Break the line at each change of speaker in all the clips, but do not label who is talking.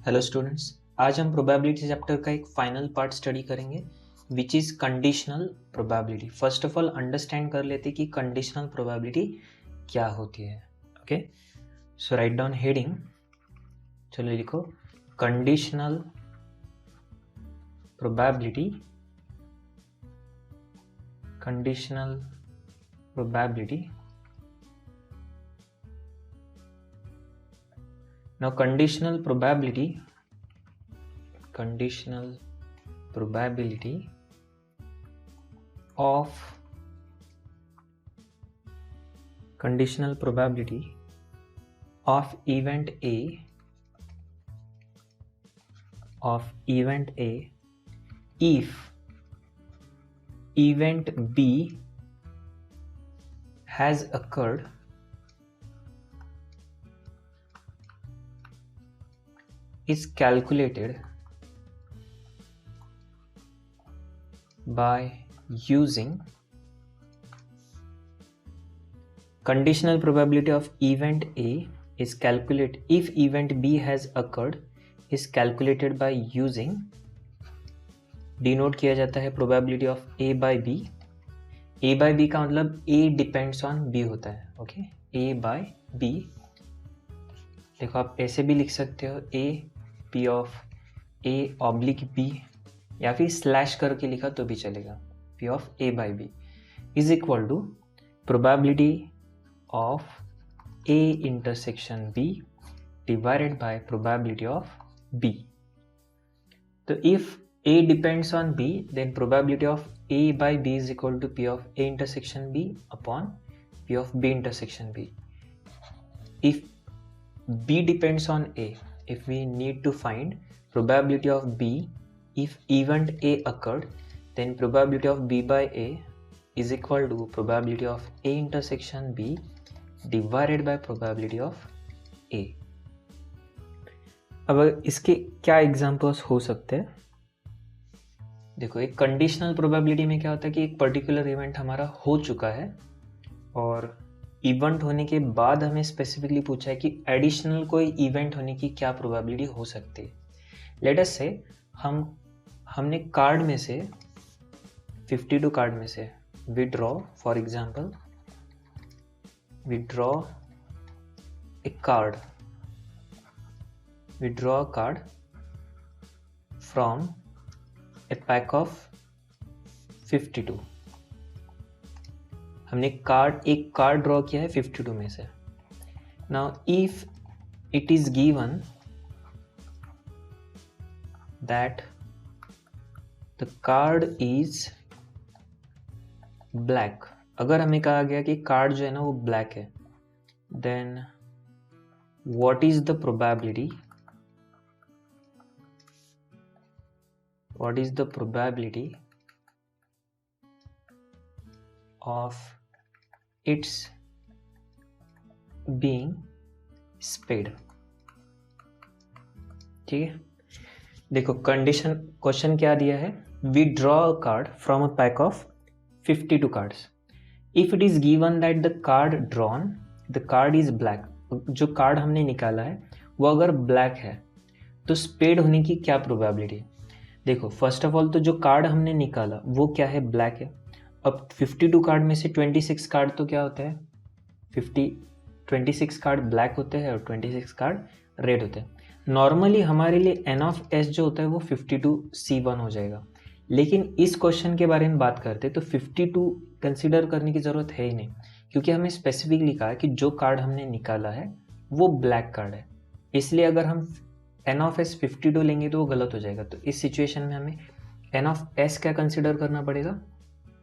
Hello students, आज हम probability chapter का एक फाइनल पार्ट स्टडी करेंगे which is conditional probability. First of all understand कर लेते कि कंडीशनल प्रोबेबिलिटी क्या होती है। ओके, सो राइट डाउन हेडिंग, चलो लिखो conditional probability. Conditional probability. Now conditional probability of event A if event B has occurred is calculated by using conditional probability of event A is calculated if event B has occurred is calculated by using, denote किया जाता है probability of A by B। A by B का मतलब A depends on B होता है। Okay, A by B देखो आप ऐसे भी लिख सकते हो A P of A oblique B, या फिर स्लैश करके लिखा तो भी चलेगा। P of A by B is equal to probability of A intersection B divided by probability of B। तो if A depends on B then probability of A by B is equal to P of A intersection B upon P of B intersection B। If B depends on A, if we need to find probability of B if event A occurred, then probability of B by A is equal to probability of A intersection B divided by probability of A। अब इसके क्या examples हो सकते हैं? देखो, एक conditional probability में क्या होता है कि एक पर्टिकुलर इवेंट हमारा हो चुका है और इवेंट होने के बाद हमें स्पेसिफिकली पूछा है कि एडिशनल कोई इवेंट होने की क्या प्रोबेबिलिटी हो सकती है। लेट अस से हमने कार्ड में से 52 कार्ड में से withdraw, for example withdraw A card from A pack of 52। हमने एक कार्ड ड्रॉ किया है 52 में से। Now if it is given that the card is black, अगर हमें कहा गया कि कार्ड जो है ना वो ब्लैक है, then what is the probability of its being spade. ठीक है, देखो कंडीशन क्वेश्चन क्या दिया है, we draw a card from a pack of 52 cards. If it is given that the card is black, जो कार्ड हमने निकाला है वो अगर ब्लैक है तो स्पेड होने की क्या प्रोबेबिलिटी। देखो फर्स्ट ऑफ ऑल तो जो कार्ड हमने निकाला वो क्या है, ब्लैक है। अब 52 कार्ड में से 26 कार्ड तो क्या होता है, 26 कार्ड ब्लैक होते हैं और 26 कार्ड रेड होते हैं। नॉर्मली हमारे लिए n ऑफ s जो होता है वो 52c1 हो जाएगा, लेकिन इस क्वेश्चन के बारे में बात करते तो 52 कंसीडर करने की ज़रूरत है ही नहीं, क्योंकि हमें स्पेसिफिक लिखा है कि जो कार्ड हमने निकाला है वो ब्लैक कार्ड है। इसलिए अगर हम n ऑफ s 52 लेंगे तो वो गलत हो जाएगा। तो इस सिचुएशन में हमें n ऑफ s क्या कंसिडर करना पड़ेगा,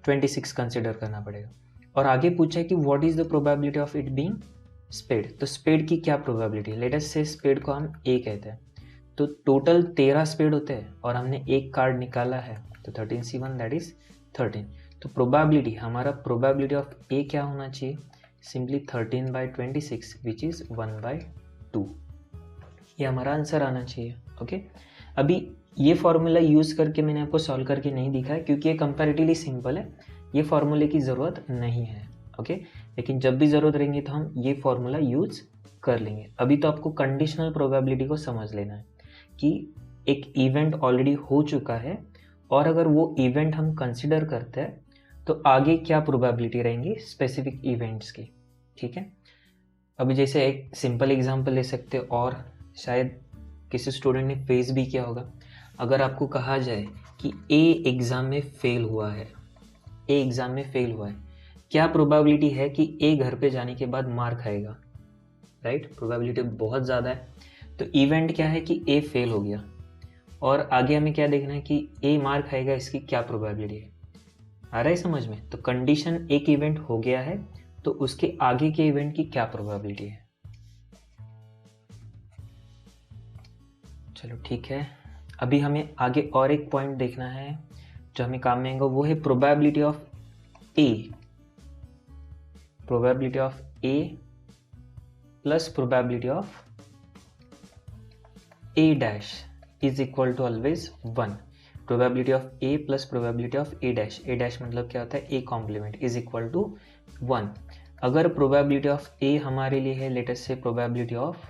26 कंसिडर करना पड़ेगा। और आगे पूछा है कि what is the probability of it being spade, तो स्पेड की क्या प्रोबेबिलिटी है। लेट अस से स्पेड को हम A कहते हैं, तो टोटल 13 स्पेड होते हैं और हमने एक कार्ड निकाला है तो 13c1 दैट इज 13। तो प्रोबेबिलिटी, हमारा प्रोबेबिलिटी ऑफ A क्या होना चाहिए, सिंपली 13/26 विच इज 1/2। ये हमारा आंसर आना चाहिए। ओके, अभी ये फॉर्मूला यूज़ करके मैंने आपको सॉल्व करके नहीं दिखाया क्योंकि ये कंपैरेटिवली सिंपल है, ये फॉर्मूले की ज़रूरत नहीं है। ओके, लेकिन जब भी ज़रूरत रहेंगी तो हम ये फॉर्मूला यूज़ कर लेंगे। अभी तो आपको कंडीशनल प्रोबेबिलिटी को समझ लेना है कि एक इवेंट ऑलरेडी हो चुका है और अगर वो इवेंट हम कंसिडर करते हैं तो आगे क्या प्रोबेबिलिटी रहेंगी स्पेसिफिक इवेंट्स की। ठीक है, अभी जैसे एक सिंपल एग्जांपल ले सकते और शायद किसी स्टूडेंट ने फेस भी किया होगा। अगर आपको कहा जाए कि ए एग्ज़ाम में फेल हुआ है, ए एग्ज़ाम में फेल हुआ है, क्या प्रोबेबिलिटी है कि ए घर पे जाने के बाद मार खाएगा? राइट, प्रोबेबिलिटी बहुत ज़्यादा है। तो इवेंट क्या है कि ए फेल हो गया और आगे हमें क्या देखना है कि ए मार खाएगा, इसकी क्या प्रोबेबिलिटी है। आ रहा है समझ में? तो कंडीशन एक इवेंट हो गया है तो उसके आगे के इवेंट की क्या प्रोबेबिलिटी है। चलो ठीक है, अभी हमें आगे और एक पॉइंट देखना है जो हमें काम में आएगा, वो है probability of A. Probability of A plus probability of A dash is equal to always 1। Probability of A plus probability of A dash, A dash मतलब क्या होता है A complement, is equal to 1। अगर प्रोबेबिलिटी ऑफ ए हमारे लिए है let us से probability of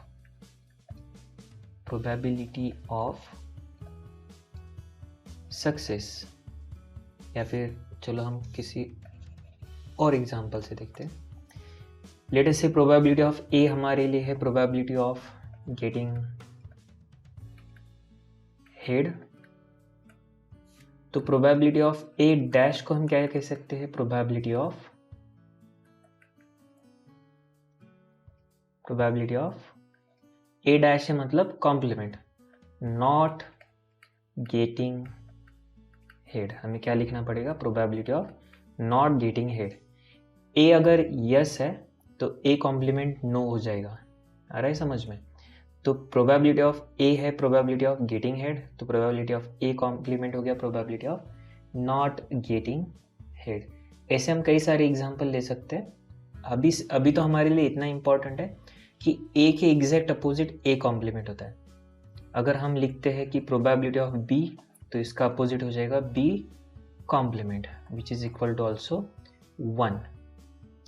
success, या फिर चलो हम किसी और एग्जांपल से देखते हैं। लेट अस से प्रोबेबिलिटी ऑफ ए हमारे लिए है प्रोबेबिलिटी ऑफ गेटिंग हेड, तो प्रोबेबिलिटी ऑफ ए डैश को हम क्या कह सकते हैं, प्रोबेबिलिटी ऑफ ए डैश है मतलब कॉम्प्लीमेंट, नॉट गेटिंग हेड। हमें क्या लिखना पड़ेगा, probability of not getting head. A अगर यस है तो ए कॉम्प्लीमेंट नो हो जाएगा। आ रहा है समझ में? तो प्रोबेबिलिटी ऑफ ए है प्रोबेबिलिटी ऑफ गेटिंग हेड, तो प्रोबेबिलिटी ऑफ ए कॉम्प्लीमेंट हो गया probability of not getting head. ऐसे हम कई सारे एग्जांपल ले सकते हैं। अभी तो हमारे लिए इतना इंपॉर्टेंट है कि ए के एग्जैक्ट अपोजिट ए कॉम्प्लीमेंट होता है। अगर हम लिखते हैं कि प्रोबेबिलिटी ऑफ बी, तो इसका अपोजिट हो जाएगा B complement which is equal to also 1।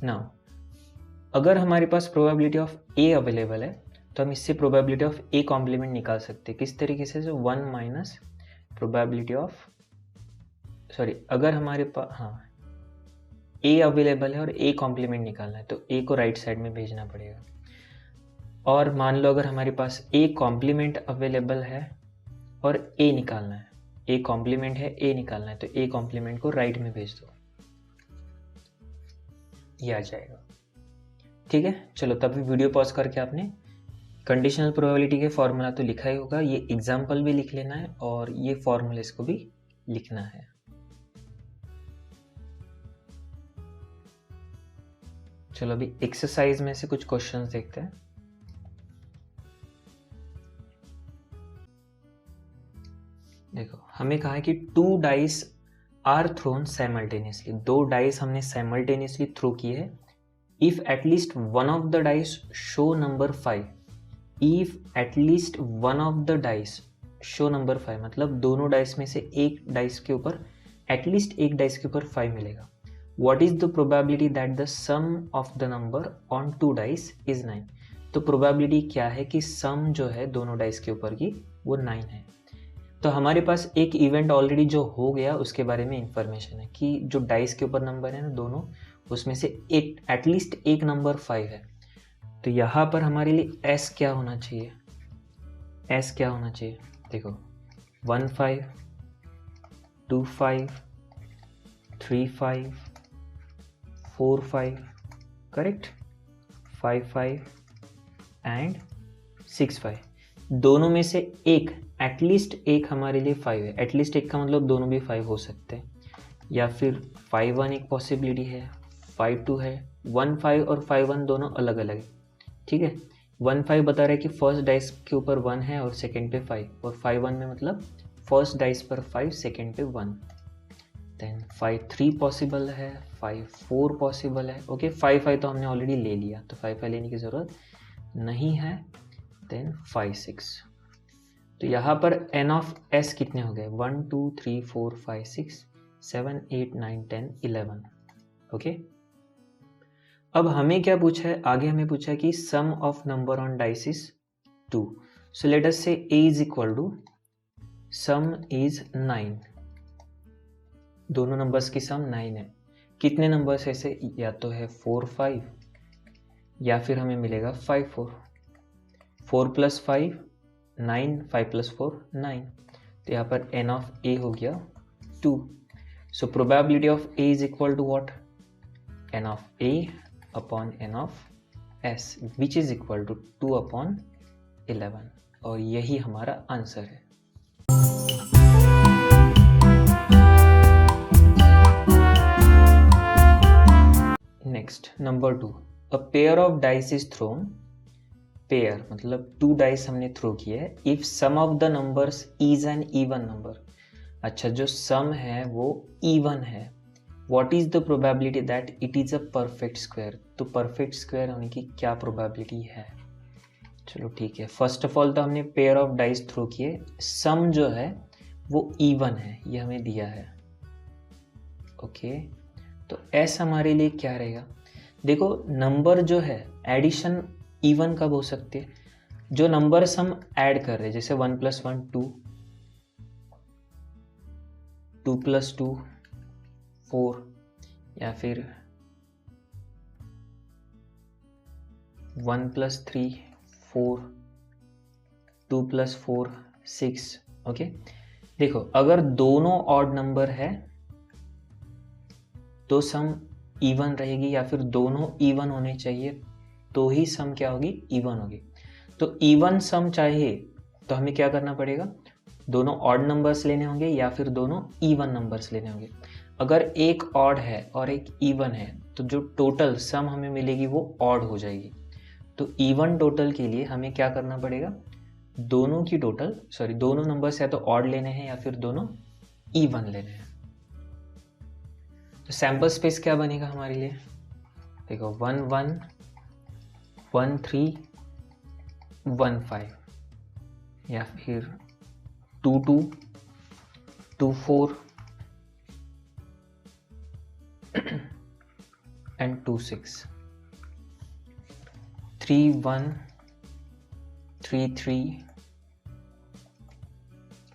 Now अगर हमारे पास प्रोबेबिलिटी ऑफ ए अवेलेबल है तो हम इससे प्रोबेबिलिटी ऑफ ए कॉम्प्लीमेंट निकाल सकते हैं। किस तरीके से? 1 माइनस प्रोबेबिलिटी ऑफ अगर हमारे पास ए अवेलेबल है और ए कॉम्प्लीमेंट निकालना है तो ए को राइट साइड में भेजना पड़ेगा। और मान लो अगर हमारे पास ए कॉम्प्लीमेंट अवेलेबल है और ए निकालना है, ए कॉम्प्लीमेंट है ए निकालना है, तो ए कॉम्प्लीमेंट को राइट में भेज दो, ये आ जाएगा। ठीक है, चलो तभी वीडियो पॉज करके आपने कंडीशनल प्रोबेबिलिटी के फॉर्मूला तो लिखा ही होगा, ये एग्जाम्पल भी लिख लेना है और ये फॉर्मूलेस को भी लिखना है। चलो अभी एक्सरसाइज में से कुछ क्वेश्चंस देखते हैं। देखो हमें कहा है कि 2 dice are thrown simultaneously, 2 dice हमने साइमल्टेनियसली थ्रो किए हैं। If at least one of the dice show number 5, if at least one of the dice show number 5 मतलब दोनों डाइस में से एक डाइस के ऊपर एटलीस्ट एक डाइस के ऊपर 5 मिलेगा। What is the probability that the sum of the number on 2 dice is 9। तो प्रोबेबिलिटी क्या है कि सम जो है दोनों डाइस के ऊपर की वो 9 है। तो हमारे पास एक इवेंट ऑलरेडी जो हो गया उसके बारे में इंफॉर्मेशन है कि जो डाइस के ऊपर नंबर है ना दोनों, उसमें से एक एटलीस्ट एक नंबर 5 है। तो यहाँ पर हमारे लिए एस क्या होना चाहिए, एस क्या होना चाहिए? देखो 1 5 2 5 3 5 4 5 करेक्ट, 5 5 एंड 6 5। दोनों में से एक एटलीस्ट एक हमारे लिए 5 है। एटलीस्ट एक का मतलब दोनों भी 5 हो सकते हैं, या फिर 5 1 एक पॉसिबिलिटी है, 5 2 है। 1 5 और 5 1 दोनों अलग अलग है। ठीक है, 1 5 बता रहा है कि फर्स्ट डाइस के ऊपर 1 है और सेकंड पे 5, और 5 1 में मतलब फर्स्ट डाइस पर 5 सेकंड पे 1। देन 5 3 पॉसिबल है, 5 4 पॉसिबल है। ओके 5 5 तो हमने ऑलरेडी ले लिया तो 5 5 लेने की ज़रूरत नहीं है। देन 5 6। तो यहाँ पर n ऑफ s कितने हो गए? 1 2 3 4 5 6 7 8 9 10 11। ओके, अब हमें क्या पूछा है? आगे हमें पूछा है कि sum of number on dice is 2। So let us say a is equal to sum is 9, दोनों नंबर्स की सम 9 है। कितने नंबर्स ऐसे, या तो है 4 5 या फिर हमें मिलेगा 5 4, 4 + 5 9, 5 + 4 9, तो यहाँ पर n ऑफ a हो गया 2। So probability of a is equal to what, n of a upon n of s, which is equal to 2/11, और यही हमारा आंसर है। Next number 2, a pair of dice is thrown, pair मतलब 2 dice हमने throw किया है, if sum of the numbers is an even number. अच्छा, जो सम है वो इवन है, what is the probability that it is a perfect square, तो परफेक्ट स्क्वायर होने की क्या प्रोबेबिलिटी है। चलो ठीक है, फर्स्ट ऑफ ऑल तो हमने पेयर ऑफ डाइस थ्रो किए, सम जो है वो इवन है, ये हमें दिया है। ओके, तो एस हमारे लिए क्या रहेगा, देखो नंबर जो है एडिशन इवन कब हो सकते हैं, जो नंबर्स हम ऐड कर रहे हैं, जैसे 1 + 1 2, 2 + 2 4, या फिर 1 + 3 4, 2 + 4 6। ओके, देखो अगर दोनों ऑड नंबर है तो सम इवन रहेगी, या फिर दोनों इवन होने चाहिए तो ही सम क्या होगी, इवन होगी। तो इवन सम चाहिए तो हमें क्या करना पड़ेगा, दोनों ऑड नंबर्स लेने होंगे या फिर दोनों इवन नंबर्स लेने होंगे। अगर एक ऑड है और एक इवन है तो जो टोटल सम हमें मिलेगी वो ऑड हो जाएगी। तो इवन टोटल के लिए हमें क्या करना पड़ेगा, दोनों की टोटल दोनों नंबर्स या तो ऑड लेने हैं या फिर दोनों इवन लेने हैं। तो सैंपल स्पेस क्या बनेगा हमारे लिए, देखो 1 1 1 3 1 5, या फिर 2 2 2 4 and 2 6, 3 1 3 3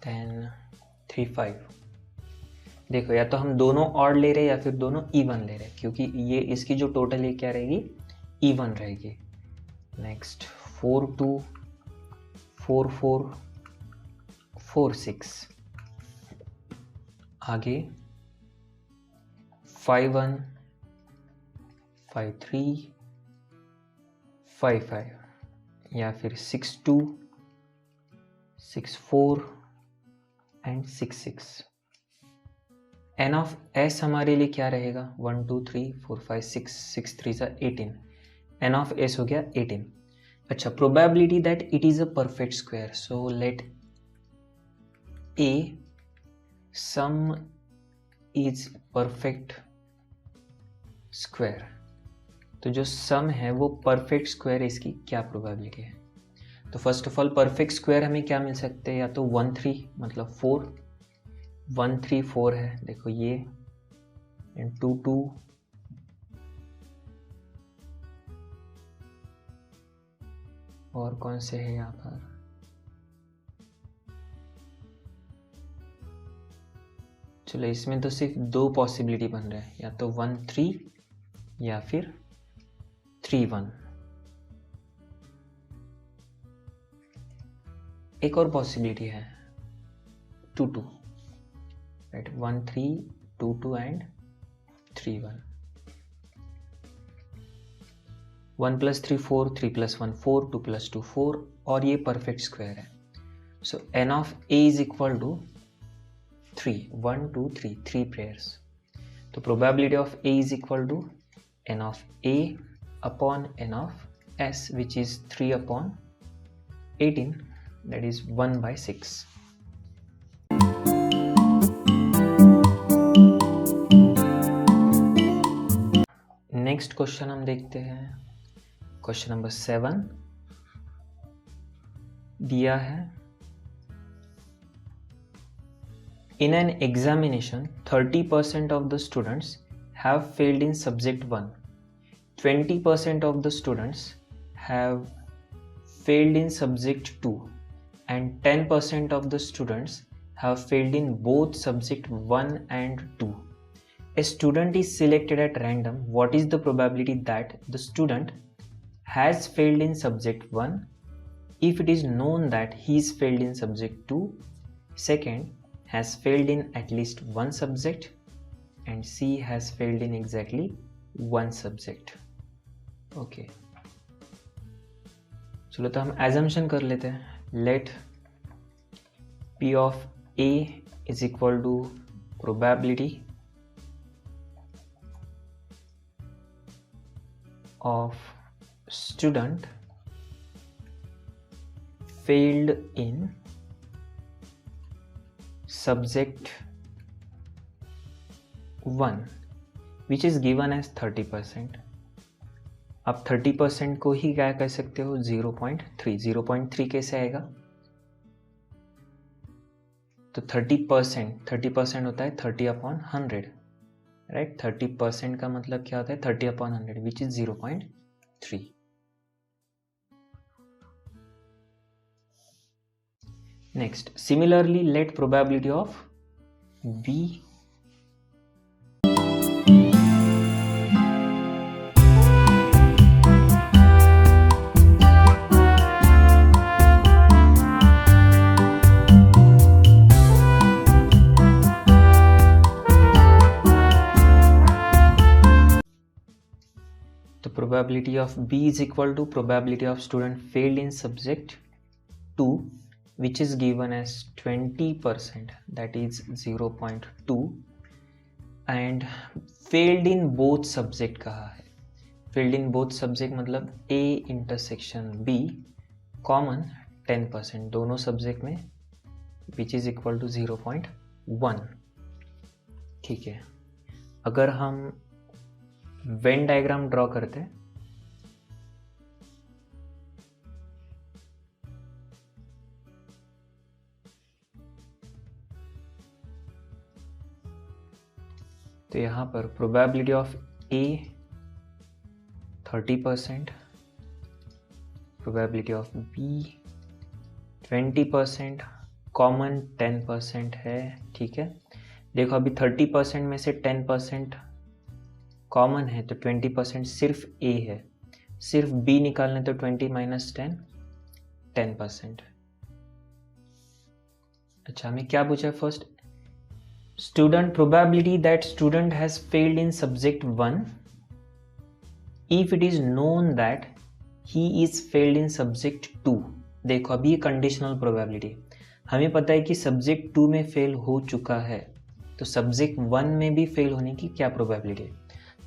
then 3 5। देखो या तो हम दोनों ऑड ले रहे हैं या फिर दोनों इवन ले रहे हैं, क्योंकि ये इसकी जो टोटल है क्या रहेगी, इवन रहेगी। नेक्स्ट 4 2 4 4 4 6, आगे 5 1 5 3 5 5, या फिर 6 2 6 4 एंड 6 6। एन ऑफ एस हमारे लिए क्या रहेगा, 1 2 3 4 5 6 6 3 18, एन ऑफ एस हो गया 18। अच्छा, probability that it is a perfect square, so let A some is perfect square, तो जो सम है वो परफेक्ट स्क्वायर, इसकी क्या प्रोबेबिलिटी है। तो first of all perfect square हमें क्या मिल सकते हैं, या तो 1 3 मतलब 4 1 3 4 है, देखो ये, एंड 2 2 और कौन से है यहाँ पर, चलो इसमें तो सिर्फ 2 पॉसिबिलिटी बन रहा है, या तो 1 3 या फिर 3 1। एक और पॉसिबिलिटी है 2 2, राइट, 1 3 2 2 एंड 3 1। 1 + 3 4, 3 + 1 4, 2 + 2 4, और ये परफेक्ट स्क्वायर है। So N of A is equal to 3, 1 2 3, 3 pairs. तो probability of A is equal to N of A upon N of S, which is 3/18, that is 1/6। Next question हम देखते हैं, question number 7 दिया है, in an examination 30% of the students have failed in subject 1, 20% of the students have failed in subject 2, and 10% of the students have failed in both subject 1 and 2. A student is selected at random. What is the probability that the student has failed in subject 1 if it is known that he is failed in subject 2, second has failed in at least one subject, and C has failed in exactly one subject. Okay. चलो तो हम assumption कर लेते हैं. Let P of A is equal to probability of student failed in subject 1 which is given as 30%. आप 30% को ही क्या कह सकते हो 0.3 कैसे आएगा? तो 30% होता है 30/100, राइट? 30% का मतलब क्या होता है 30/100 which is 0.3. Next, similarly, let probability of B the probability of B is equal to probability of student failed in subject 2 which is given as 20%, that is 0.2, and failed in both subject कहा है. failed in both subject मतलब A intersection B common 10%, दोनों subject में which is equal to 0.1. ठीक है. अगर हम Venn diagram draw करते हैं तो यहाँ पर probability of A 30%, probability of B 20%, common 10% है. ठीक है. देखो अभी 30% में से 10% कॉमन है तो 20% सिर्फ A है. सिर्फ B निकालने तो 20 माइनस 10%. अच्छा, हमें क्या पूछा first? Student probability that student has failed in subject 1 if it is known that he is failed in subject 2. देखो अभी ये कंडीशनल प्रोबेबिलिटी. हमें पता है कि सब्जेक्ट 2 में फेल हो चुका है तो सब्जेक्ट 1 में भी फेल होने की क्या प्रोबेबिलिटी है?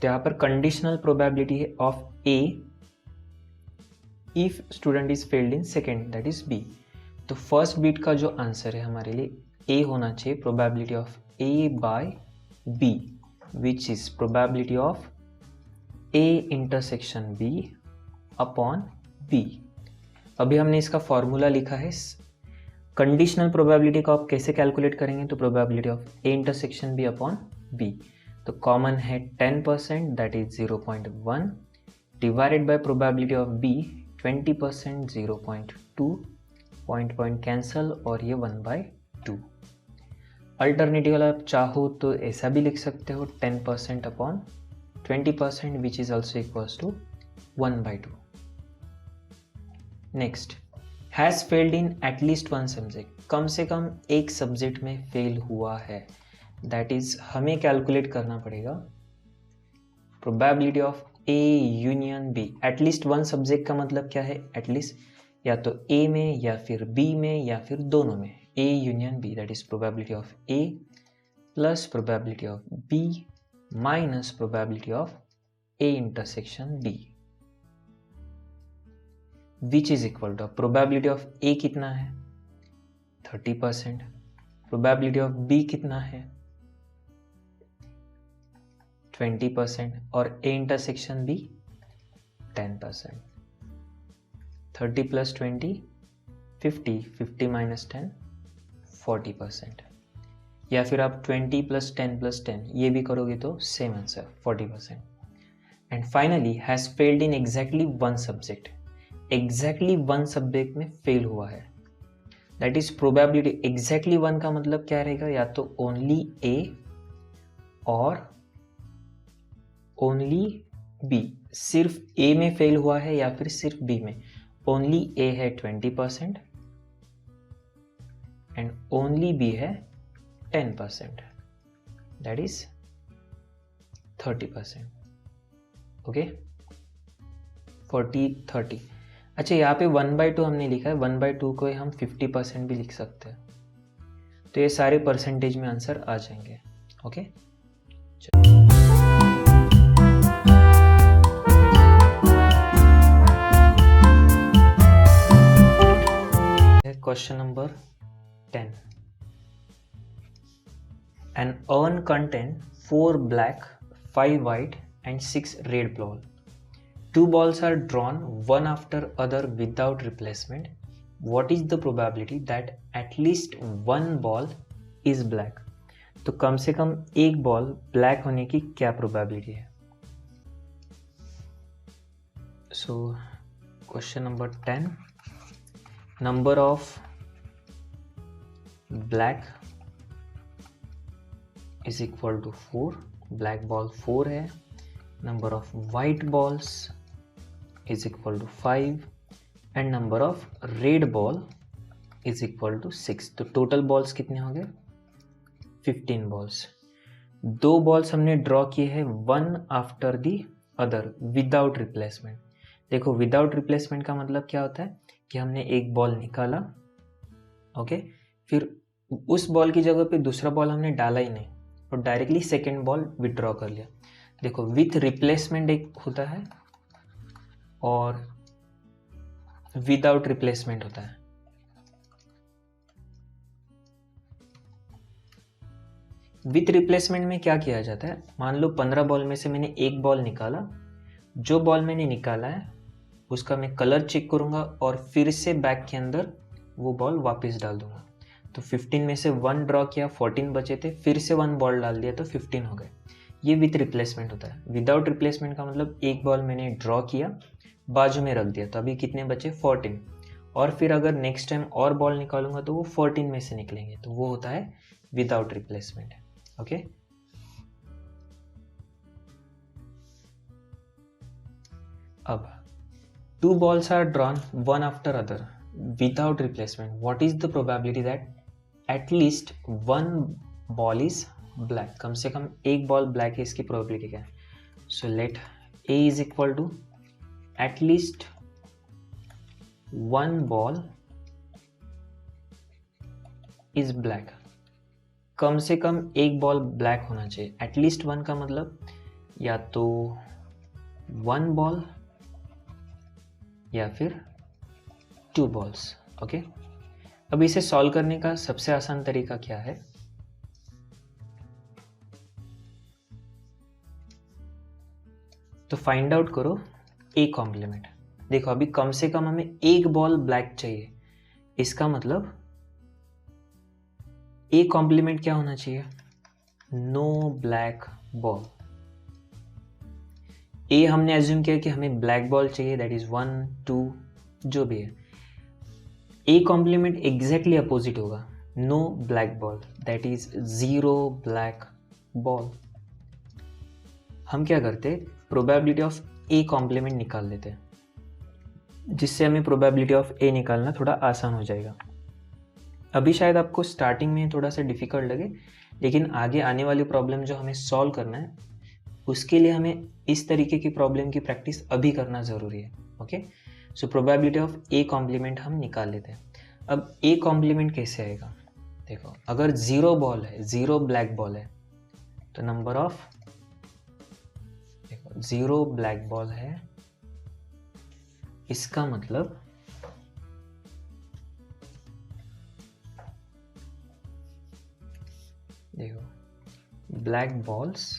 तो यहाँ पर कंडीशनल प्रोबेबिलिटी है of A if student is failed in second, that is B. तो फर्स्ट बीट का जो आंसर है हमारे लिए A होना चाहिए, probability of A by B which is probability of A intersection B upon B. अभी हमने इसका फॉर्मूला लिखा है. कंडीशनल प्रोबेबिलिटी को आप कैसे कैलकुलेट करेंगे? तो probability of A intersection B upon B. तो कॉमन है 10%, that is 0.1 divided by probability of B 20%, 0.2, point cancel और ये 1/2. अल्टरनेटिव वाला आप चाहो तो ऐसा भी लिख सकते हो 10% upon 20% which is also equals to 1/2. Next, has failed in at least one subject. कम से कम एक सब्जेक्ट में फेल हुआ है, दैट इज हमें कैलकुलेट करना पड़ेगा probability of A union B. At least one subject का मतलब क्या है? एटलीस्ट या तो A में या फिर B में या फिर दोनों में. A union B, that is probability of A plus probability of B minus probability of A intersection B which is equal to probability of A कितना है? 30%. probability of B कितना है? 20% और A intersection B 10%. 30 plus 20 50 minus 10 40%. या फिर आप 20 plus 10 plus 10 ये भी करोगे तो same answer 40%. And finally has failed in exactly one subject. Exactly one subject में फेल हुआ है दैट इज प्रोबेबिलिटी। एग्जैक्टली 1 का मतलब क्या रहेगा, या तो ओनली ए और ओनली बी। सिर्फ ए में फेल हुआ है या फिर सिर्फ बी में। ओनली ए है 20% एंड ओनली बी है 10%, दैट इज 30%। ओके, 40-30। अच्छा, यहाँ पे 1/2 हमने लिखा है, 1/2 को हम 50% भी लिख सकते हैं। तो ये सारे परसेंटेज में आंसर आ जाएंगे। Okay, question number 10। An urn contain 4 black, 5 white and 6 red ball. 2 balls are drawn one after other without replacement. What is the probability that at least one ball is black? तो कम से कम एक ball black होने की क्या probability है? So question number 10, number of black is equal to 4, black ball 4 है। Number of white balls is equal to 5 and number of red ball is equal to 6। तो टोटल बॉल्स कितने हो गए? 15 balls. 2 balls हमने draw किए हैं one after the other without replacement. देखो, without replacement का मतलब क्या होता है कि हमने एक बॉल निकाला, ओके, फिर उस बॉल की जगह पे दूसरा बॉल हमने डाला ही नहीं और डायरेक्टली सेकेंड बॉल विड्रॉ कर लिया। देखो, विथ रिप्लेसमेंट एक होता है और विदाउट रिप्लेसमेंट होता है। विथ रिप्लेसमेंट में क्या किया जाता है, मान लो 15 बॉल में से मैंने एक बॉल निकाला, जो बॉल मैंने निकाला है उसका मैं कलर चेक करूंगा और फिर से बैग के अंदर वो बॉल वापस डाल दूंगा। तो 15 में से 1 ड्रॉ किया, 14 बचे थे, फिर से 1 बॉल डाल दिया तो 15 हो गए। ये विथ रिप्लेसमेंट होता है। विदाउट रिप्लेसमेंट का मतलब एक बॉल मैंने ड्रॉ किया, बाजू में रख दिया, तो अभी कितने बचे? 14। और फिर अगर नेक्स्ट टाइम और बॉल निकालूंगा तो वो 14 में से निकलेंगे, तो वो होता है विदाउट रिप्लेसमेंट। ओके, अब 2 balls are drawn one after other without replacement. What is the probability that at least one ball is black? कम से कम एक बॉल ब्लैक है, इसकी प्रोबेबिलिटी क्या है? So let A is equal to at least one ball is black. कम से कम एक बॉल ब्लैक होना चाहिए। एटलीस्ट 1 का मतलब या तो 1 बॉल या फिर 2 बॉल्स। ओके, अब इसे सॉल्व करने का सबसे आसान तरीका क्या है? तो फाइंड आउट करो ए कॉम्प्लीमेंट। देखो, अभी कम से कम हमें एक बॉल ब्लैक चाहिए, इसका मतलब ए कॉम्प्लीमेंट क्या होना चाहिए? No black ball. ए हमने एज्यूम किया कि हमें ब्लैक बॉल चाहिए, दैट इज 1, 2 जो भी है। ए कॉम्प्लीमेंट एग्जैक्टली अपोजिट होगा, no black ball, that is 0 black ball. हम क्या करते, प्रोबेबिलिटी ऑफ ए कॉम्प्लीमेंट निकाल लेते हैं, जिससे हमें प्रोबेबिलिटी ऑफ ए निकालना थोड़ा आसान हो जाएगा। अभी शायद आपको स्टार्टिंग में थोड़ा सा डिफिकल्ट लगे, लेकिन आगे आने वाली प्रॉब्लम जो हमें सॉल्व करना है उसके लिए हमें इस तरीके की प्रॉब्लम की प्रैक्टिस अभी करना ज़रूरी है। Okay, so probability of A complement हम निकाल लेते हैं। अब ए कॉम्प्लीमेंट कैसे आएगा? देखो, अगर 0 बॉल है, 0 ब्लैक बॉल है, तो नंबर ऑफ, देखो 0 ब्लैक बॉल है, इसका मतलब देखो black balls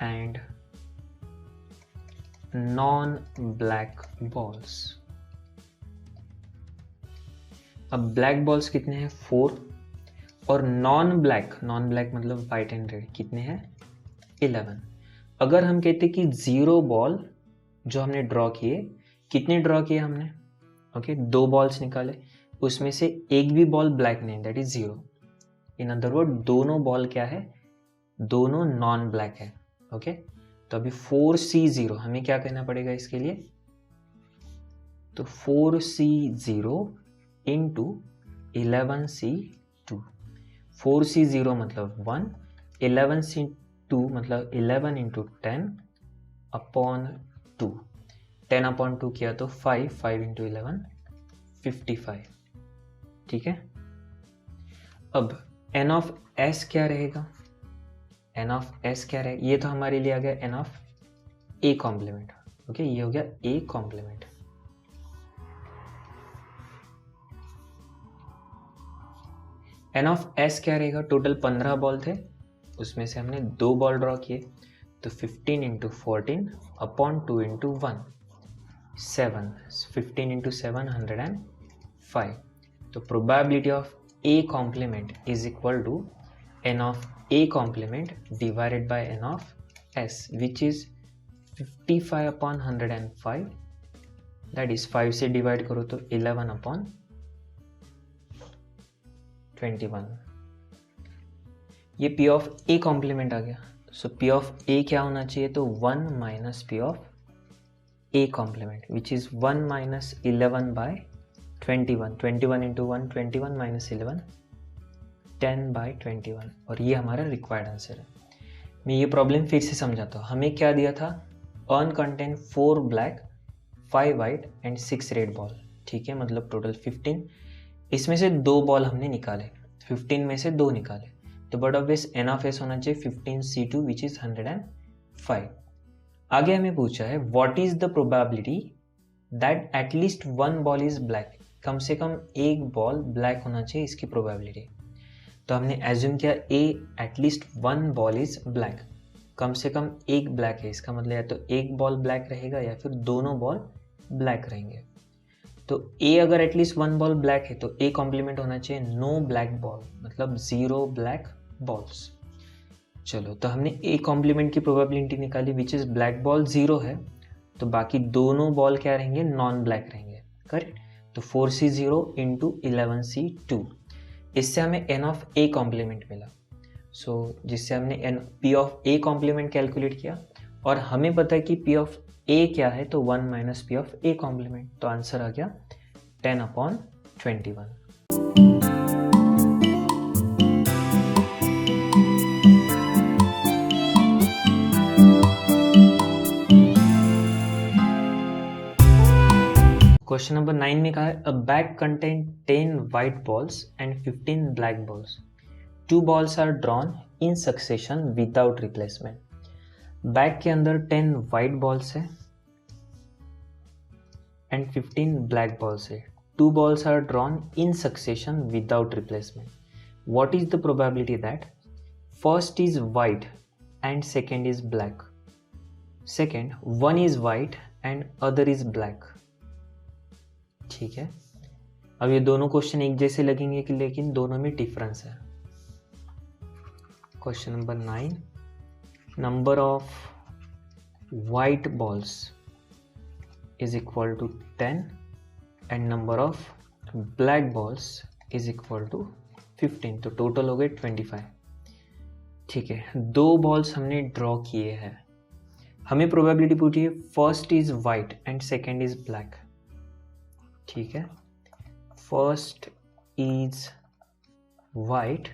and non black balls. अब ब्लैक बॉल्स कितने हैं? 4, और नॉन ब्लैक मतलब वाइट एंड रेड कितने हैं? 11। अगर हम कहते कि 0 बॉल जो हमने ड्रॉ किए, कितने ड्रॉ किए हमने? ओके, 2 बॉल्स निकाले, उसमें से एक भी बॉल ब्लैक नहीं, that is 0। In other word दोनों बॉल क्या है, दोनों नॉन ब्लैक है। ओके, तो अभी 4C0 हमें क्या कहना पड़ेगा इसके लिए, तो 4C0 इंटू 11C2। 4C0 मतलब 1, 11C2 मतलब 11 इंटू 10 अपॉन 2। 10 अपॉन 2 किया तो 5, 5 इंटू 11 55। ठीक है, अब n ऑफ s क्या रहेगा, n ऑफ s क्या रहेगा, ये तो हमारे लिए आ गया n of a complement. Okay, ये हो गया a complement. n of s क्या रहेगा, टोटल 15 बॉल थे, उसमें से हमने 2 बॉल ड्रॉ किए, तो 15 इंटू 14 अपॉन 2 इंटू 1 7, 15 इंटू 7 105। तो probability of a complement is equal to n of a complement divided by n of s, which is 55 upon 105, that is 5 से डिवाइड करो तो 11 अपॉन 21। ये p ऑफ a कॉम्प्लीमेंट आ गया। सो p of a क्या होना चाहिए, तो 1 minus p of a complement, which is 1 minus 11 by 21। 21 into 1 21 minus 11 10 by 21, और ये हमारा रिक्वायर्ड आंसर है। मैं ये प्रॉब्लम फिर से समझाता हूँ। हमें क्या दिया था, earn content 4 black 5 white and 6 red ball. ठीक है, मतलब टोटल 15, इसमें से 2 बॉल हमने निकाले, 15 में से 2 निकाले, तो but obvious n of s होना चाहिए 15C2 विच इज 105। आगे हमें पूछा है what is the probability that at least 1 ball is black, कम से कम एक बॉल ब्लैक होना चाहिए, इसकी प्रोबेबिलिटी। तो हमने एज्यूम किया a at least 1 ball is black, कम से कम एक ब्लैक है, इसका मतलब या तो एक बॉल ब्लैक रहेगा या फिर दोनों बॉल ब्लैक रहेंगे। तो a अगर एटलीस्ट 1 बॉल ब्लैक है तो a कॉम्प्लीमेंट होना चाहिए नो ब्लैक बॉल, मतलब 0 ब्लैक बॉल्स। चलो, तो हमने a कॉम्प्लीमेंट की प्रोबेबिलिटी निकाली विच इज ब्लैक बॉल 0 है, तो बाकी दोनों बॉल क्या रहेंगे, नॉन ब्लैक रहेंगे। करेक्ट, तो 4C0 इंटू 11C2, इससे हमें n ऑफ a कॉम्प्लीमेंट मिला। सो जिससे हमने p of a complement calculate किया, और हमें पता है कि p ऑफ a क्या है, तो 1 minus p of a complement, तो आंसर आ गया 10 अपॉन 21। क्वेश्चन नंबर 9 में कहा है a bag contain 10 white balls and 15 black balls, 2 balls are drawn in succession without replacement. Bag के अंदर 10 वाइट बॉल्स है एंड 15 ब्लैक बॉल्स है, 2 balls are drawn in succession without replacement. What is the probability that first is white and second is black, second one is white and other is black. ठीक है, अब ये दोनों question एक जैसे लगेंगे कि लेकिन दोनों में डिफरेंस है। Question number 9, number of white balls is equal to 10 and number of black balls is equal to 15, तो टोटल हो गए 25। ठीक है, 2 बॉल्स हमने ड्रॉ किए हैं, हमें प्रोबेबिलिटी पूछी है first is white and second is black. ठीक है, first is white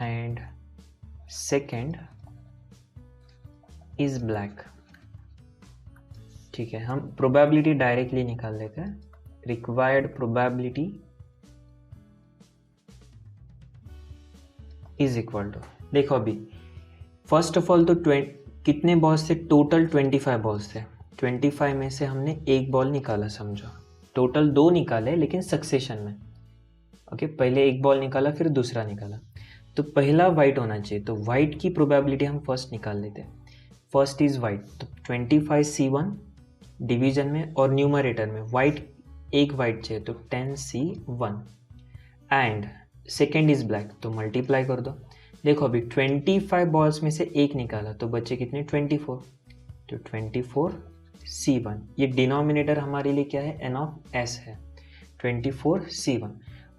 and second is black. ठीक है, हम प्रोबेबिलिटी डायरेक्टली निकाल लेते हैं। Required probability is equal to, देखो अभी फर्स्ट ऑफ ऑल तो कितने बॉल्स थे, टोटल 25 बॉल्स थे, 25 में से हमने एक बॉल निकाला, समझो टोटल 2 निकाले लेकिन सक्सेशन में। ओके, पहले एक बॉल निकाला फिर दूसरा निकाला, तो पहला वाइट होना चाहिए, तो वाइट की प्रोबेबिलिटी हम फर्स्ट निकाल लेते हैं। फर्स्ट इज वाइट, तो 25C1 डिवीजन में और न्यूमरेटर में वाइट, एक वाइट चाहिए तो 10C1 and second is black, तो मल्टीप्लाई कर दो। देखो अभी 25 बॉल्स में से एक निकाला तो बचे कितने, 24, तो 24 C1, ये डिनोमिनेटर हमारे लिए क्या है, n ऑफ s है, 24 C1।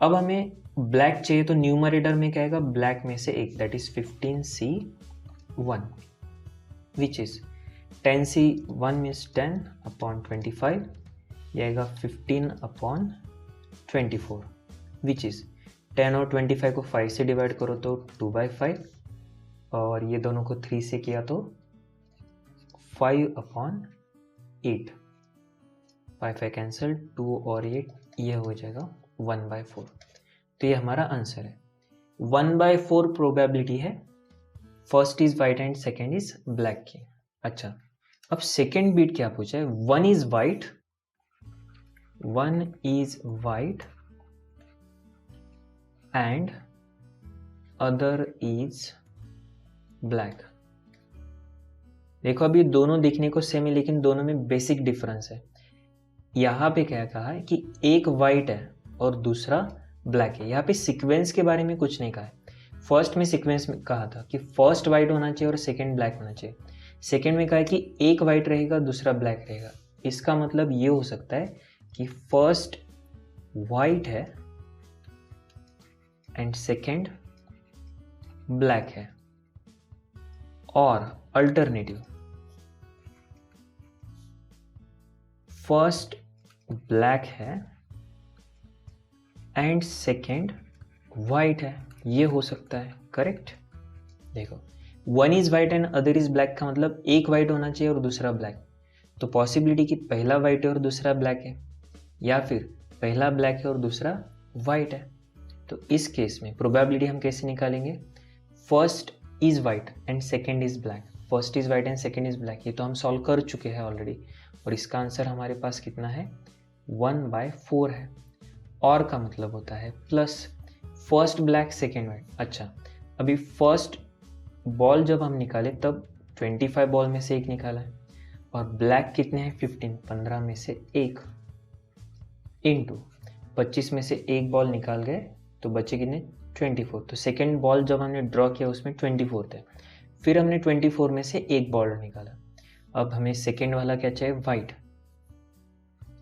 अब हमें ब्लैक चाहिए तो न्यूमरेटर में क्या आएगा, ब्लैक में से एक, that is 15 C1 which is 10 C1 means 10 upon 25, ये आएगा 15 अपॉन 24 विच इज 10 और 25 को 5 से डिवाइड करो तो 2/5, और ये दोनों को 3 से किया तो 5 अपॉन 8, 5 कैंसल, 2 और 8, ये हो जाएगा 1/4। तो ये हमारा आंसर है। 1/4 प्रोबेबिलिटी है, first is white and second is black की। अच्छा, अब सेकेंड बीट क्या पूछा है, 1 is white and other is black. देखो अभी दोनों दिखने को सेम है लेकिन दोनों में बेसिक डिफरेंस है। यहाँ पे क्या कहा है कि एक वाइट है और दूसरा ब्लैक है। यहाँ पे सीक्वेंस के बारे में कुछ नहीं कहा है। फर्स्ट में सीक्वेंस में कहा था कि फर्स्ट वाइट होना चाहिए और सेकंड ब्लैक होना चाहिए। सेकंड में कहा है कि एक वाइट रहेगा दूसरा ब्लैक रहेगा। इसका मतलब ये हो सकता है कि फर्स्ट वाइट है एंड सेकंड ब्लैक है, और अल्टरनेटिव फर्स्ट ब्लैक है एंड सेकंड वाइट है, ये हो सकता है। करेक्ट। देखो 1 is white and other is black का मतलब एक वाइट होना चाहिए और दूसरा ब्लैक। तो पॉसिबिलिटी कि पहला वाइट है और दूसरा ब्लैक है, या फिर पहला ब्लैक है और दूसरा वाइट है। तो इस केस में प्रोबेबिलिटी हम कैसे निकालेंगे, first is white and second is black, first is white and second is black, ये तो हम सॉल्व कर चुके हैं ऑलरेडी। और इसका आंसर हमारे पास कितना है, 1/4 है। और का मतलब होता है plus first black second white. अच्छा, अभी फर्स्ट बॉल जब हम निकाले तब 25 बॉल में से एक निकाला है, और ब्लैक कितने हैं 15, 15 में से एक इंटू 25 में से एक बॉल निकाल गए तो बचे कितने 24। तो सेकेंड बॉल जब हमने ड्रॉ किया उसमें 24 थे, फिर हमने 24 में से एक बॉल निकाला। अब हमें सेकेंड वाला क्या चाहिए, white,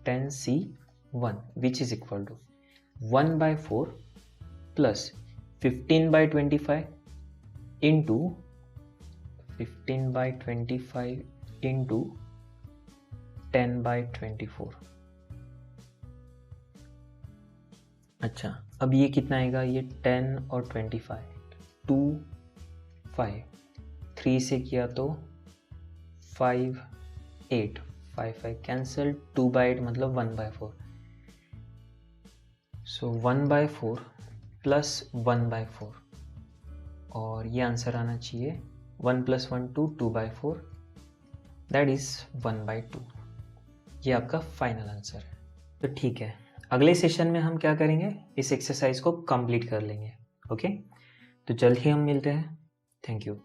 10C1 which is equal to 1/4 plus 15/25 into 15/25 into 10/24। अच्छा, अब ये कितना आएगा, ये 10 और 25, 2 5, 3 से किया तो 5 8, 5 कैंसल, 2/8 मतलब 1/4। सो 1/4 प्लस 1/4, और ये आंसर आना चाहिए 1 + 1 2, 2/4, दैट इज 1/2। ये आपका फाइनल आंसर है। तो ठीक है, अगले सेशन में हम क्या करेंगे, इस एक्सरसाइज को कंप्लीट कर लेंगे। ओके, तो जल्द ही हम मिलते हैं। Thank you.